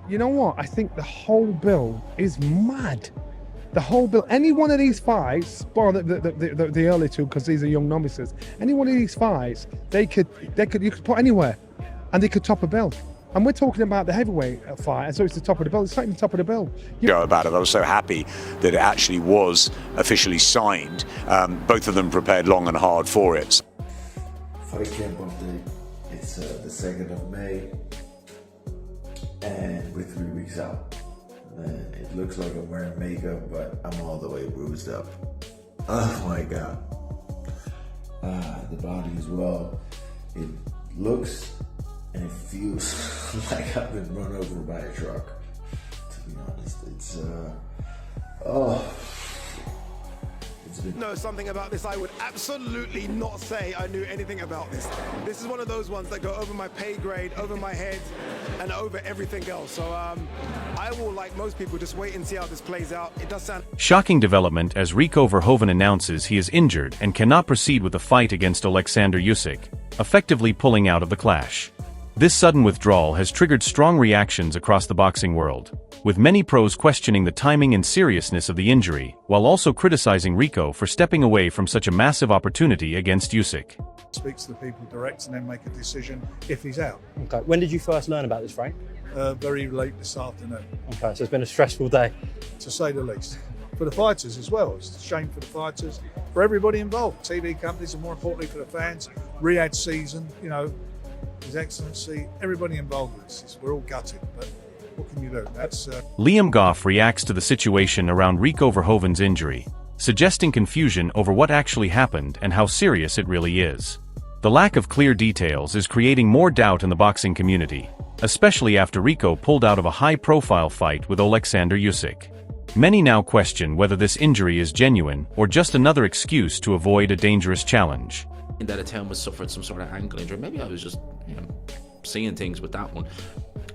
You know what? I think the whole bill is mad. The whole bill. Any one of these fights, well, the early two, because these are young novices. Any one of these fights, you could put anywhere, and they could top a bill. And we're talking about the heavyweight fight, and so it's the top of the bill. It's not even the top of the bill. About it. I was so happy that it actually was officially signed. Both of them prepared long and hard for it. Fight camp update. It's the 2nd of May, and we're 3 weeks out. It looks like I'm wearing makeup, but I'm all the way bruised up. Oh my God. The body as well. It looks and it feels like I've been run over by a truck. To be honest, it's know something about this. I would absolutely not say I knew anything about this. This is one of those ones that go over my pay grade, over my head, and over everything else. So I will, like most people, just wait and see how this plays out. It does sound... Shocking development as Rico Verhoeven announces he is injured and cannot proceed with the fight against Oleksandr Usyk, effectively pulling out of the clash. This sudden withdrawal has triggered strong reactions across the boxing world, with many pros questioning the timing and seriousness of the injury, while also criticizing Rico for stepping away from such a massive opportunity against Usyk. Speak to the people direct and then make a decision if he's out. Okay. When did you first learn about this, Frank? Very late this afternoon. Okay, so it's been a stressful day. To say the least. For the fighters as well. It's a shame for the fighters, for everybody involved. TV companies, and more importantly for the fans. Riyadh season, you know, His Excellency, everybody involved with this. We're all gutted, but what can you do? Liam Goff reacts to the situation around Rico Verhoeven's injury, suggesting confusion over what actually happened and how serious it really is. The lack of clear details is creating more doubt in the boxing community, especially after Rico pulled out of a high-profile fight with Oleksandr Usyk. Many now question whether this injury is genuine or just another excuse to avoid a dangerous challenge. That Atem was suffering some sort of ankle injury. Maybe I was just seeing things with that one.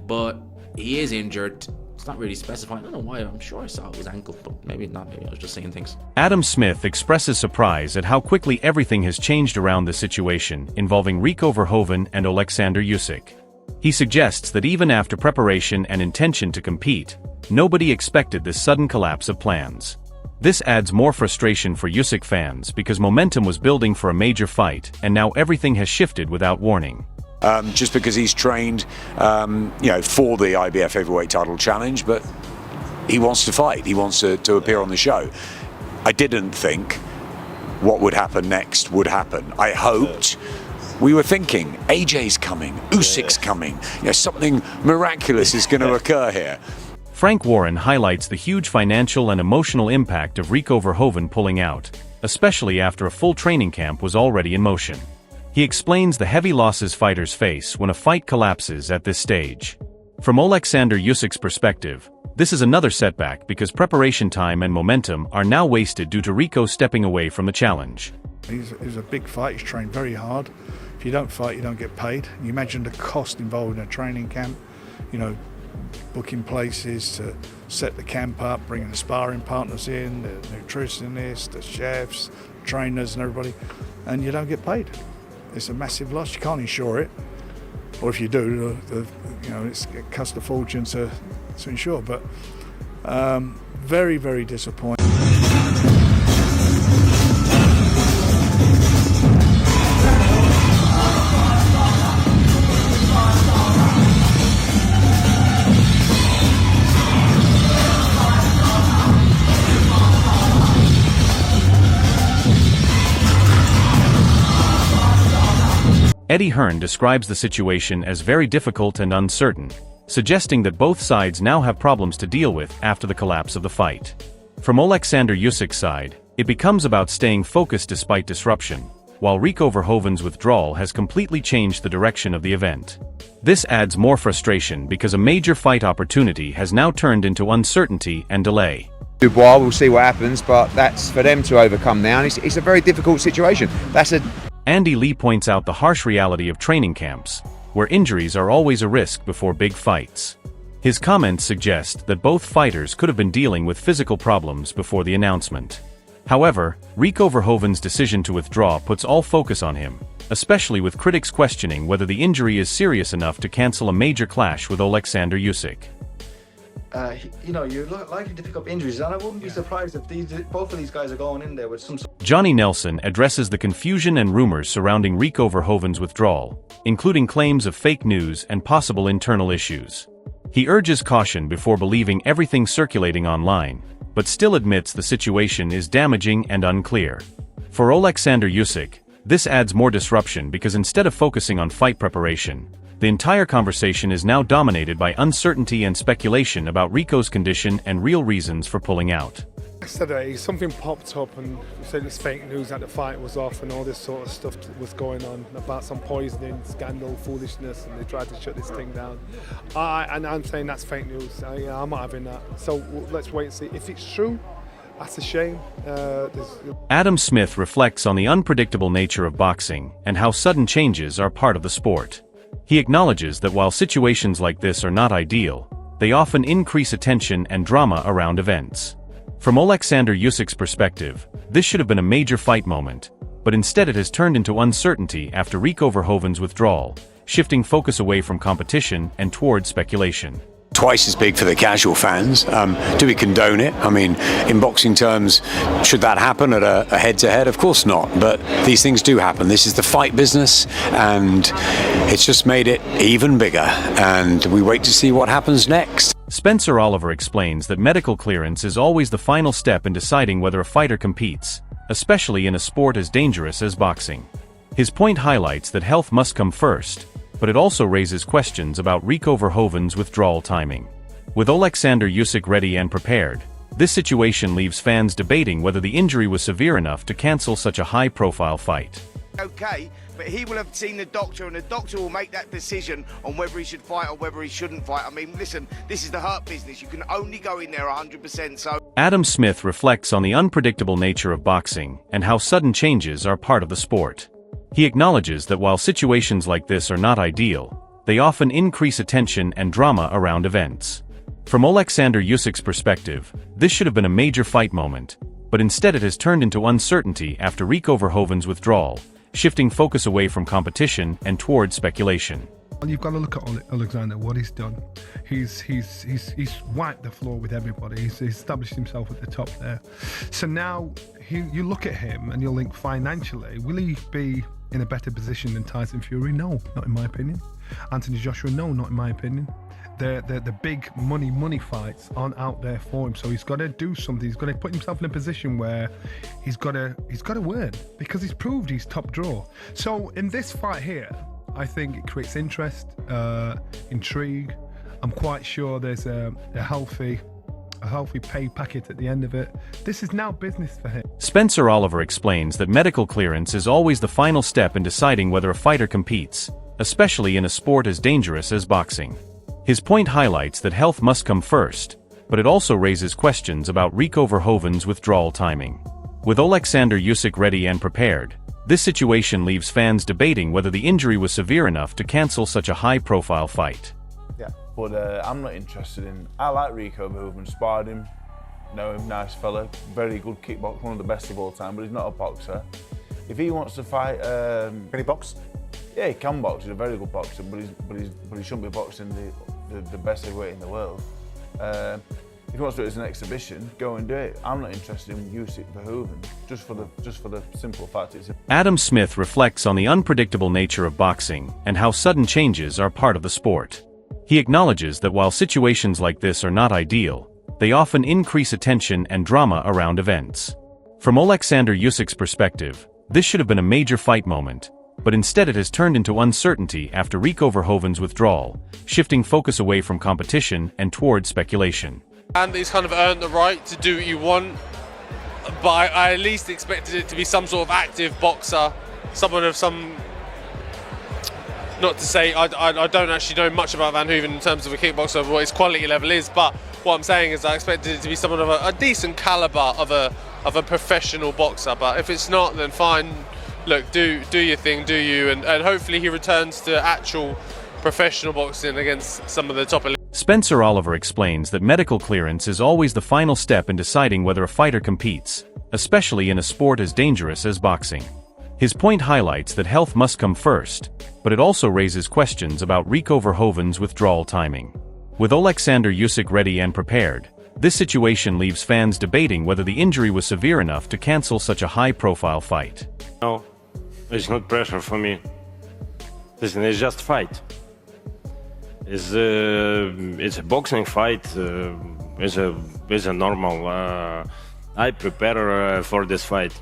But he is injured. It's not really specifying. I don't know why. I'm sure I saw it was ankle, but maybe not. Maybe I was just seeing things. Adam Smith expresses surprise at how quickly everything has changed around the situation involving Rico Verhoeven and Oleksandr Usyk. He suggests that even after preparation and intention to compete, nobody expected this sudden collapse of plans. This adds more frustration for Usyk fans because momentum was building for a major fight, and now everything has shifted without warning. Just because he's trained, for the IBF Heavyweight Title Challenge, but he wants to fight. He wants to appear on the show. I didn't think what would happen next would happen. I hoped. We were thinking, AJ's coming, Usyk's coming. Something miraculous is going to occur here. Frank Warren highlights the huge financial and emotional impact of Rico Verhoeven pulling out, especially after a full training camp was already in motion. He explains the heavy losses fighters face when a fight collapses at this stage. From Oleksandr Usyk's perspective, this is another setback because preparation time and momentum are now wasted due to Rico stepping away from the challenge. He's a big fight. He's trained very hard. If you don't fight, you don't get paid. You imagine the cost involved in a training camp, booking places to set the camp up, bringing the sparring partners in, the nutritionists, the chefs, trainers and everybody, and you don't get paid. It's a massive loss. You can't insure it, or if you do, it costs a fortune to insure. But very, very disappointing. Eddie Hearn describes the situation as very difficult and uncertain, suggesting that both sides now have problems to deal with after the collapse of the fight. From Oleksandr Usyk's side, it becomes about staying focused despite disruption, while Rico Verhoeven's withdrawal has completely changed the direction of the event. This adds more frustration because a major fight opportunity has now turned into uncertainty and delay. Dubois, we'll see what happens, but that's for them to overcome now, and it's a very difficult situation. Andy Lee points out the harsh reality of training camps, where injuries are always a risk before big fights. His comments suggest that both fighters could have been dealing with physical problems before the announcement. However, Rico Verhoeven's decision to withdraw puts all focus on him, especially with critics questioning whether the injury is serious enough to cancel a major clash with Oleksandr Usyk. You're likely to pick up injuries, and I wouldn't be surprised if both of these guys are going in there with some sort. Johnny Nelson addresses the confusion and rumors surrounding Rico Verhoeven's withdrawal, including claims of fake news and possible internal issues. He urges caution before believing everything circulating online, but still admits the situation is damaging and unclear. For Oleksandr Usyk, this adds more disruption because instead of focusing on fight preparation, the entire conversation is now dominated by uncertainty and speculation about Rico's condition and real reasons for pulling out. Yesterday, something popped up and said it's fake news that the fight was off and all this sort of stuff was going on about some poisoning, scandal, foolishness, and they tried to shut this thing down. And I'm saying that's fake news. I'm not having that. So let's wait and see. If it's true, that's a shame. Adam Smith reflects on the unpredictable nature of boxing and how sudden changes are part of the sport. He acknowledges that while situations like this are not ideal, they often increase attention and drama around events. From Oleksandr Usyk's perspective, this should have been a major fight moment, but instead it has turned into uncertainty after Rico Verhoeven's withdrawal, shifting focus away from competition and toward speculation. Twice as big for the casual fans. Do we condone it? I mean, in boxing terms, should that happen at a head-to-head? Of course not, but these things do happen. This is the fight business, and it's just made it even bigger, and we wait to see what happens next. Spencer Oliver explains that medical clearance is always the final step in deciding whether a fighter competes, especially in a sport as dangerous as boxing. His point highlights that health must come first, but it also raises questions about Rico Verhoeven's withdrawal timing. With Oleksandr Usyk ready and prepared, this situation leaves fans debating whether the injury was severe enough to cancel such a high-profile fight. Okay, but he will have seen the doctor, and the doctor will make that decision on whether he should fight or whether he shouldn't fight. I mean, listen, this is the hurt business. You can only go in there 100%, so... Adam Smith reflects on the unpredictable nature of boxing and how sudden changes are part of the sport. He acknowledges that while situations like this are not ideal, they often increase attention and drama around events. From Oleksandr Usyk's perspective, this should have been a major fight moment, but instead it has turned into uncertainty after Rico Verhoeven's withdrawal, shifting focus away from competition and toward speculation. Well, you've got to look at Oleksandr, what he's done. He's wiped the floor with everybody. He's established himself at the top there. So now you look at him and you'll think financially, will he be in a better position than Tyson Fury? No, not in my opinion. Anthony Joshua? No, not in my opinion. The big money fights aren't out there for him, so he's got to do something. He's got to put himself in a position where he's got to win, because he's proved he's top draw. So in this fight here, I think it creates interest, intrigue. I'm quite sure there's a healthy pay packet at the end of it. This is now business for him. Spencer Oliver explains that medical clearance is always the final step in deciding whether a fighter competes, especially in a sport as dangerous as boxing. His point highlights that health must come first, but it also raises questions about Rico Verhoeven's withdrawal timing. With Oleksandr Usyk ready and prepared, this situation leaves fans debating whether the injury was severe enough to cancel such a high-profile fight. Yeah, but I'm not interested in... I like Rico Verhoeven, sparred him, know him, nice fella, very good kickboxer, one of the best of all time, but he's not a boxer. If he wants to fight... Can he box? Yeah, he can box, he's a very good boxer, but he shouldn't be boxing the best heavyweight in the world. If he wants to do it as an exhibition, go and do it. I'm not interested in Usyk Verhoeven, just for the simple fact it's... Adam Smith reflects on the unpredictable nature of boxing and how sudden changes are part of the sport. He acknowledges that while situations like this are not ideal, they often increase attention and drama around events. From Oleksandr Usyk's perspective, this should have been a major fight moment, but instead it has turned into uncertainty after Rico Verhoeven's withdrawal, shifting focus away from competition and toward speculation. And he's kind of earned the right to do what you want, but I at least expected it to be some sort of active boxer, someone of some... Not to say I don't actually know much about Verhoeven in terms of a kickboxer, of what his quality level is, but what I'm saying is I expected it to be someone of a decent calibre of a professional boxer. But if it's not, then fine. Look, do your thing, do you, and hopefully he returns to actual professional boxing against some of the top elite. Spencer Oliver explains that medical clearance is always the final step in deciding whether a fighter competes, especially in a sport as dangerous as boxing. His point highlights that health must come first, but it also raises questions about Rico Verhoeven's withdrawal timing. With Oleksandr Usyk ready and prepared, this situation leaves fans debating whether the injury was severe enough to cancel such a high-profile fight. No, it's not pressure for me. Listen, it's just fight. It's a boxing fight. It's a normal. I prepare for this fight.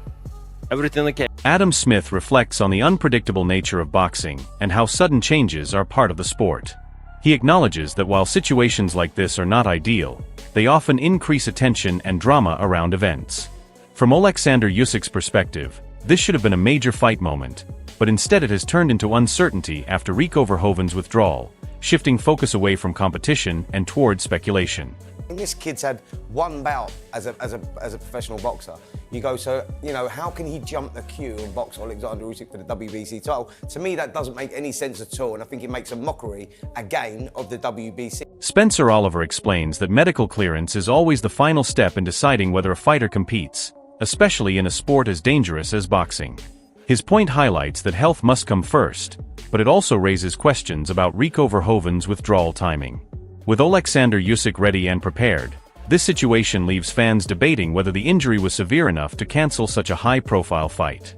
Everything okay. Adam Smith reflects on the unpredictable nature of boxing and how sudden changes are part of the sport. He acknowledges that while situations like this are not ideal, they often increase attention and drama around events. From Oleksandr Usyk's perspective, this should have been a major fight moment, but instead it has turned into uncertainty after Rico Verhoeven's withdrawal, shifting focus away from competition and toward speculation. This kid's had one bout as a professional boxer. You go, so, you know, how can he jump the queue and box Oleksandr Usyk for the WBC title? To me, that doesn't make any sense at all, and I think it makes a mockery, again, of the WBC. Spencer Oliver explains that medical clearance is always the final step in deciding whether a fighter competes, especially in a sport as dangerous as boxing. His point highlights that health must come first, but it also raises questions about Rico Verhoeven's withdrawal timing. With Oleksandr Usyk ready and prepared, this situation leaves fans debating whether the injury was severe enough to cancel such a high-profile fight.